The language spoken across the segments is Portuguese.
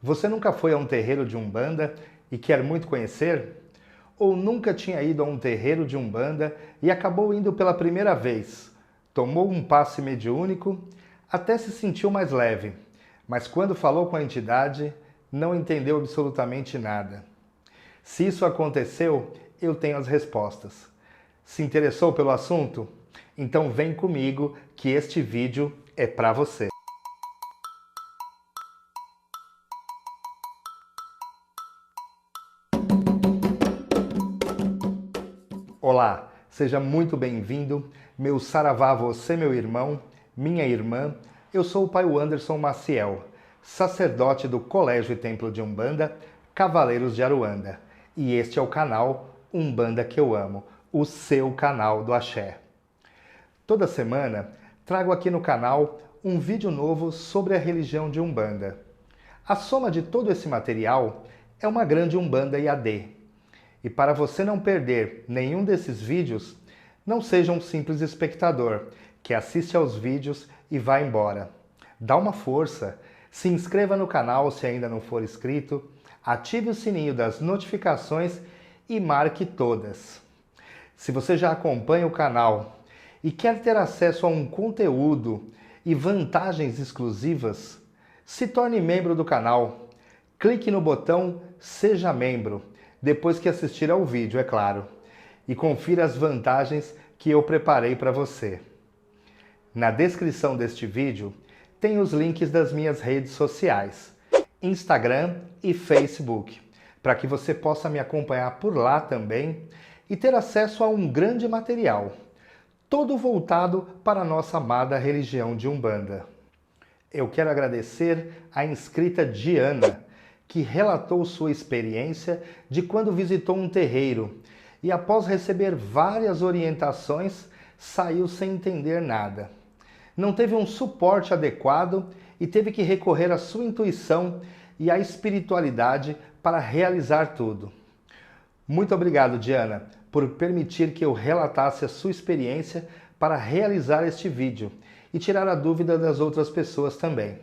Você nunca foi a um terreiro de Umbanda e quer muito conhecer? Ou nunca tinha ido a um terreiro de Umbanda e acabou indo pela primeira vez? Tomou um passe mediúnico, até se sentiu mais leve, mas quando falou com a entidade, não entendeu absolutamente nada. Se isso aconteceu, eu tenho as respostas. Se interessou pelo assunto? Então vem comigo que este vídeo é para você. Olá, seja muito bem-vindo, meu saravá, você, meu irmão, minha irmã. Eu sou o Pai Anderson Maciel, sacerdote do Colégio e Templo de Umbanda, Cavaleiros de Aruanda. E este é o canal Umbanda que eu amo, o seu canal do Axé. Toda semana trago aqui no canal um vídeo novo sobre a religião de Umbanda. A soma de todo esse material é uma grande Umbanda IAD. E para você não perder nenhum desses vídeos, não seja um simples espectador que assiste aos vídeos e vai embora. Dá uma força, se inscreva no canal se ainda não for inscrito, ative o sininho das notificações e marque todas. Se você já acompanha o canal e quer ter acesso a um conteúdo e vantagens exclusivas, se torne membro do canal. Clique no botão Seja Membro, depois que assistir ao vídeo, é claro, e confira as vantagens que eu preparei para você. Na descrição deste vídeo tem os links das minhas redes sociais, Instagram e Facebook, para que você possa me acompanhar por lá também e ter acesso a um grande material, todo voltado para a nossa amada religião de Umbanda. Eu quero agradecer a inscrita Diana, que relatou sua experiência de quando visitou um terreiro e, após receber várias orientações, saiu sem entender nada. Não teve um suporte adequado e teve que recorrer à sua intuição e à espiritualidade para realizar tudo. Muito obrigado, Diana, por permitir que eu relatasse a sua experiência para realizar este vídeo e tirar a dúvida das outras pessoas também.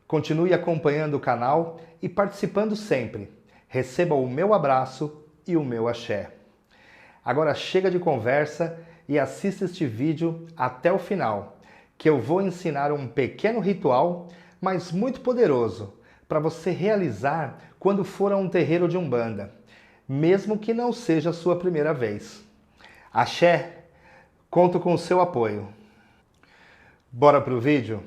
Continue acompanhando o canal e participando sempre. Receba o meu abraço e o meu axé. Agora chega de conversa e assista este vídeo até o final, que eu vou ensinar um pequeno ritual, mas muito poderoso, para você realizar quando for a um terreiro de Umbanda, mesmo que não seja a sua primeira vez. Axé, conto com o seu apoio. Bora pro vídeo?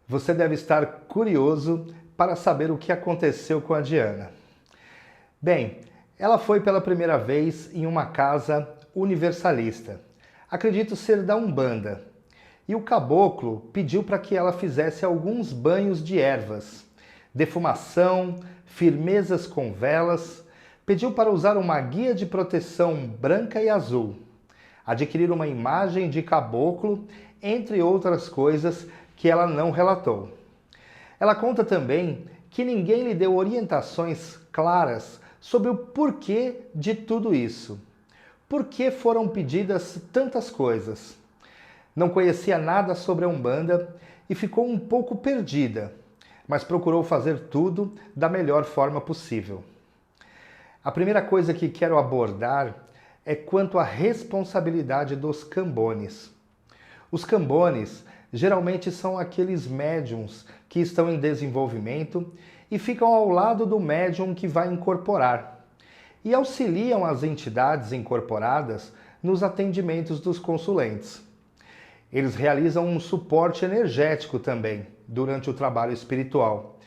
Você deve estar curioso para saber o que aconteceu com a Diana. Bem, ela foi pela primeira vez em uma casa universalista, acredito ser da Umbanda, e o caboclo pediu para que ela fizesse alguns banhos de ervas, defumação, firmezas com velas, pediu para usar uma guia de proteção branca e azul, adquirir uma imagem de caboclo, entre outras coisas que ela não relatou. Ela conta também que ninguém lhe deu orientações claras sobre o porquê de tudo isso. Por que foram pedidas tantas coisas? Não conhecia nada sobre a Umbanda e ficou um pouco perdida, mas procurou fazer tudo da melhor forma possível. A primeira coisa que quero abordar é quanto à responsabilidade dos cambones. Os cambones geralmente são aqueles médiums que estão em desenvolvimento e ficam ao lado do médium que vai incorporar e auxiliam as entidades incorporadas nos atendimentos dos consulentes. Eles realizam um suporte energético também durante o trabalho espiritual,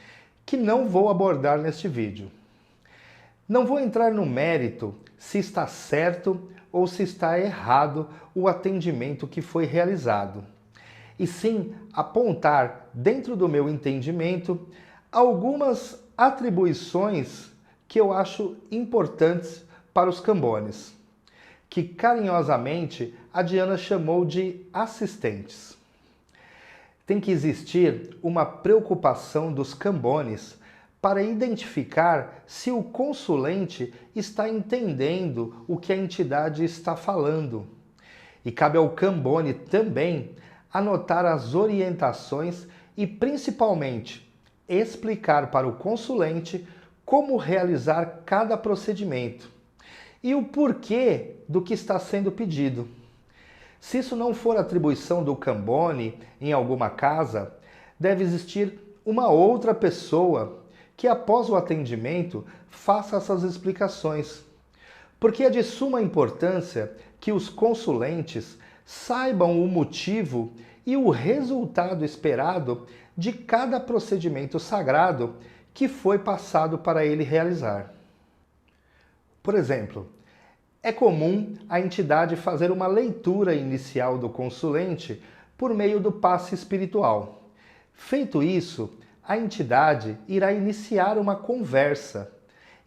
que não vou abordar neste vídeo. Não vou entrar no mérito se está certo ou se está errado o atendimento que foi realizado, e sim apontar, dentro do meu entendimento, algumas atribuições que eu acho importantes para os cambones, que carinhosamente a Diana chamou de assistentes. Tem que existir uma preocupação dos cambones para identificar se o consulente está entendendo o que a entidade está falando. E cabe ao cambone também anotar as orientações e, principalmente, explicar para o consulente como realizar cada procedimento e o porquê do que está sendo pedido. Se isso não for atribuição do Cambone em alguma casa, deve existir uma outra pessoa que, após o atendimento, faça essas explicações. Porque é de suma importância que os consulentes saibam o motivo e o resultado esperado de cada procedimento sagrado que foi passado para ele realizar. Por exemplo, é comum a entidade fazer uma leitura inicial do consulente por meio do passe espiritual. Feito isso, a entidade irá iniciar uma conversa.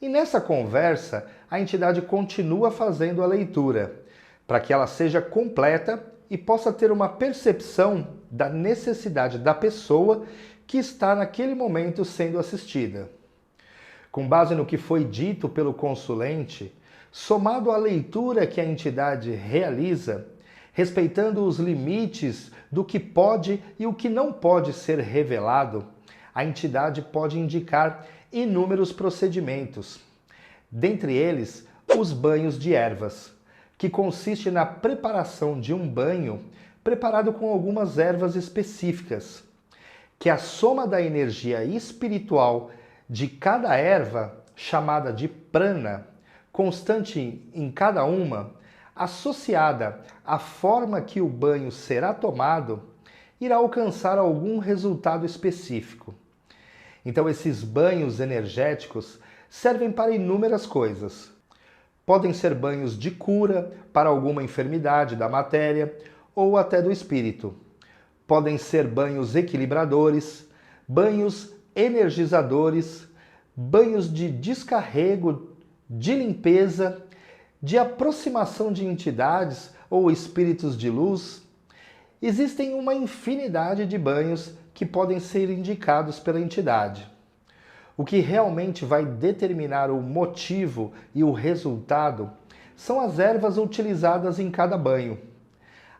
E nessa conversa, a entidade continua fazendo a leitura, para que ela seja completa e possa ter uma percepção da necessidade da pessoa que está naquele momento sendo assistida. Com base no que foi dito pelo consulente, somado à leitura que a entidade realiza, respeitando os limites do que pode e o que não pode ser revelado, a entidade pode indicar inúmeros procedimentos. Dentre eles, os banhos de ervas, que consiste na preparação de um banho preparado com algumas ervas específicas, que a soma da energia espiritual de cada erva, chamada de prana, constante em cada uma, associada à forma que o banho será tomado, irá alcançar algum resultado específico. Então, esses banhos energéticos servem para inúmeras coisas. Podem ser banhos de cura para alguma enfermidade da matéria ou até do espírito. Podem ser banhos equilibradores, banhos energizadores, banhos de descarrego, de limpeza, de aproximação de entidades ou espíritos de luz. Existem uma infinidade de banhos que podem ser indicados pela entidade. O que realmente vai determinar o motivo e o resultado são as ervas utilizadas em cada banho,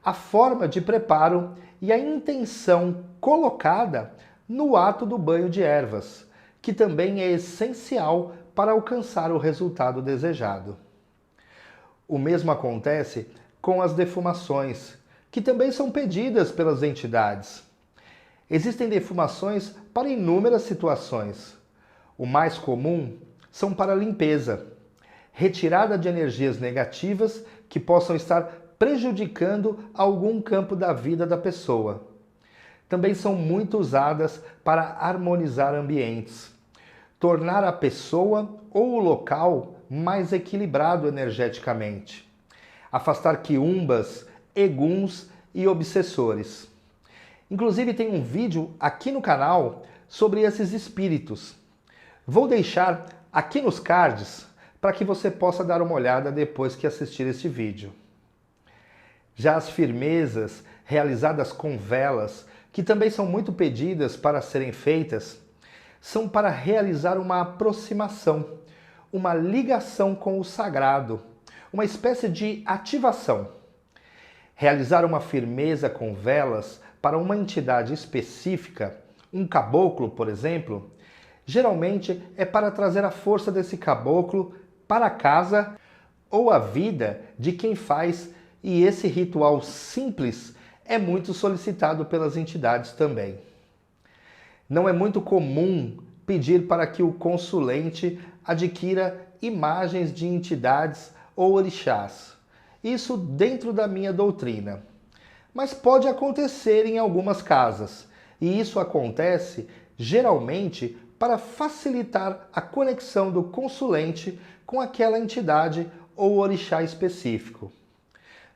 a forma de preparo e a intenção colocada no ato do banho de ervas, que também é essencial para alcançar o resultado desejado. O mesmo acontece com as defumações, que também são pedidas pelas entidades. Existem defumações para inúmeras situações. O mais comum são para limpeza, retirada de energias negativas que possam estar prejudicando algum campo da vida da pessoa. Também são muito usadas para harmonizar ambientes, tornar a pessoa ou o local mais equilibrado energeticamente, afastar quiumbas, eguns e obsessores. Inclusive tem um vídeo aqui no canal sobre esses espíritos. Vou deixar aqui nos cards para que você possa dar uma olhada depois que assistir este vídeo. Já as firmezas realizadas com velas, que também são muito pedidas para serem feitas, são para realizar uma aproximação, uma ligação com o sagrado, uma espécie de ativação. Realizar uma firmeza com velas para uma entidade específica, um caboclo, por exemplo, geralmente é para trazer a força desse caboclo para a casa ou a vida de quem faz, e esse ritual simples é muito solicitado pelas entidades também. Não é muito comum pedir para que o consulente adquira imagens de entidades ou orixás. Isso dentro da minha doutrina. Mas pode acontecer em algumas casas, e isso acontece geralmente para facilitar a conexão do consulente com aquela entidade ou orixá específico.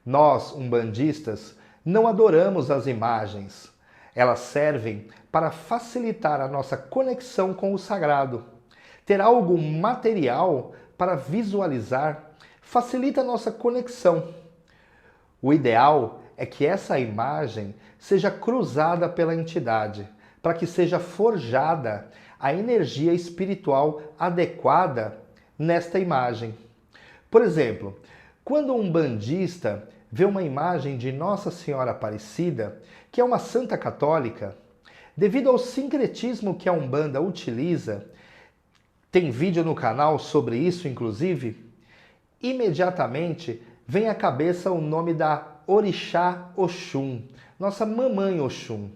Nós, umbandistas, não adoramos as imagens. Elas servem para facilitar a nossa conexão com o sagrado. Ter algo material para visualizar facilita a nossa conexão. O ideal é que essa imagem seja cruzada pela entidade, para que seja forjada a energia espiritual adequada nesta imagem. Por exemplo, quando um umbandista vê uma imagem de Nossa Senhora Aparecida, que é uma santa católica, Devido ao sincretismo que a Umbanda utiliza, tem vídeo no canal sobre isso inclusive, imediatamente vem à cabeça o nome da Orixá Oxum, nossa mamãe Oxum.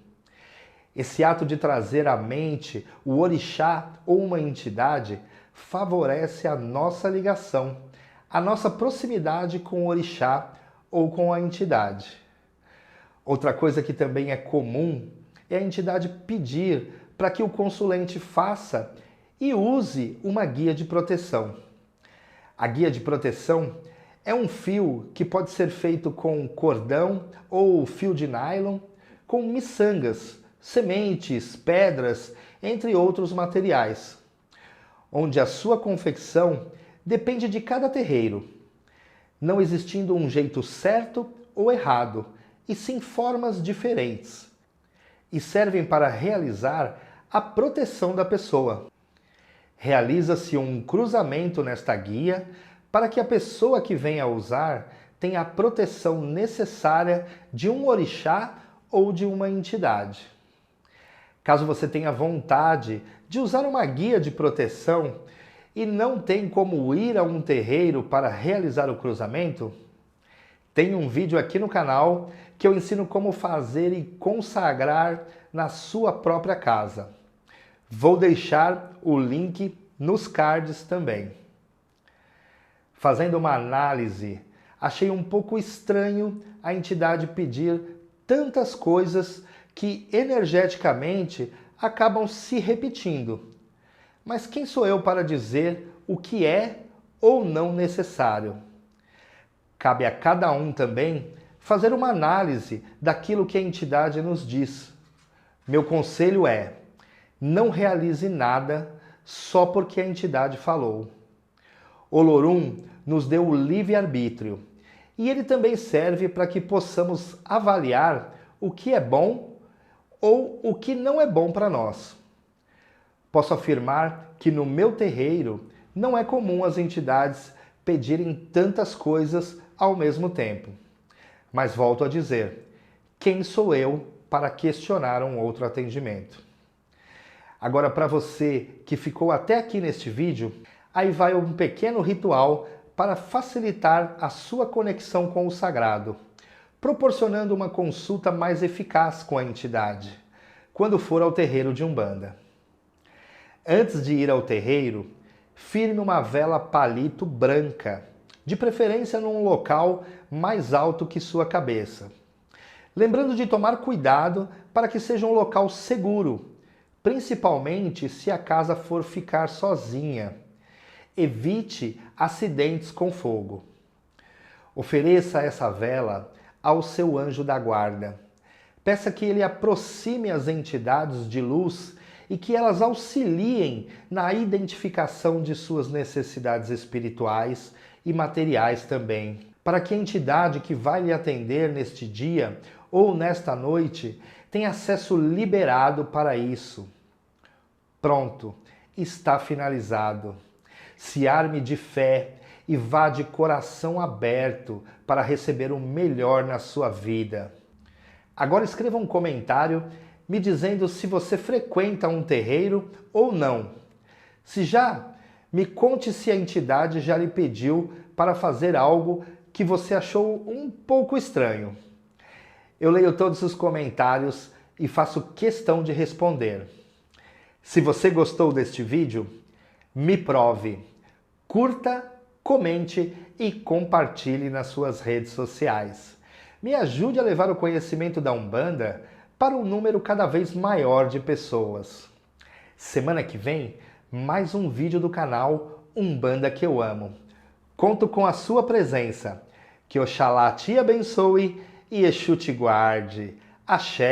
Esse ato de trazer à mente o orixá ou uma entidade favorece a nossa ligação, a nossa proximidade com o orixá ou com a entidade. Outra coisa que também é comum é a entidade pedir para que o consulente faça e use uma guia de proteção. A guia de proteção é um fio que pode ser feito com cordão ou fio de nylon, com miçangas, sementes, pedras, entre outros materiais, onde a sua confecção depende de cada terreiro, não existindo um jeito certo ou errado, e sim formas diferentes, e servem para realizar a proteção da pessoa. Realiza-se um cruzamento nesta guia para que a pessoa que venha a usar tenha a proteção necessária de um orixá ou de uma entidade. Caso você tenha vontade de usar uma guia de proteção e não tem como ir a um terreiro para realizar o cruzamento, tem um vídeo aqui no canal que eu ensino como fazer e consagrar na sua própria casa. Vou deixar o link nos cards também. Fazendo uma análise, achei um pouco estranho a entidade pedir tantas coisas que energeticamente acabam se repetindo. Mas quem sou eu para dizer o que é ou não necessário? Cabe a cada um também fazer uma análise daquilo que a entidade nos diz. Meu conselho é: não realize nada só porque a entidade falou. Olorum nos deu o livre-arbítrio e ele também serve para que possamos avaliar o que é bom ou o que não é bom para nós. Posso afirmar que no meu terreiro não é comum as entidades pedirem tantas coisas ao mesmo tempo. Mas volto a dizer, quem sou eu para questionar um outro atendimento? Agora, para você que ficou até aqui neste vídeo, aí vai um pequeno ritual para facilitar a sua conexão com o sagrado, proporcionando uma consulta mais eficaz com a entidade, quando for ao terreiro de Umbanda. Antes de ir ao terreiro, firme uma vela palito branca, de preferência num local mais alto que sua cabeça. Lembrando de tomar cuidado para que seja um local seguro, principalmente se a casa for ficar sozinha. Evite acidentes com fogo. Ofereça essa vela ao seu anjo da guarda. Peça que ele aproxime as entidades de luz e que elas auxiliem na identificação de suas necessidades espirituais e materiais também, para que a entidade que vai lhe atender neste dia ou nesta noite tenha acesso liberado para isso. Pronto, está finalizado. Se arme de fé e vá de coração aberto para receber o melhor na sua vida. Agora escreva um comentário me dizendo se você frequenta um terreiro ou não. Se já, me conte se a entidade já lhe pediu para fazer algo que você achou um pouco estranho. Eu leio todos os comentários e faço questão de responder. Se você gostou deste vídeo, me prove. Curta, comente e compartilhe nas suas redes sociais. Me ajude a levar o conhecimento da Umbanda para um número cada vez maior de pessoas. Semana que vem, mais um vídeo do canal Umbanda que eu amo. Conto com a sua presença. Que Oxalá te abençoe e Exu te guarde. Axé!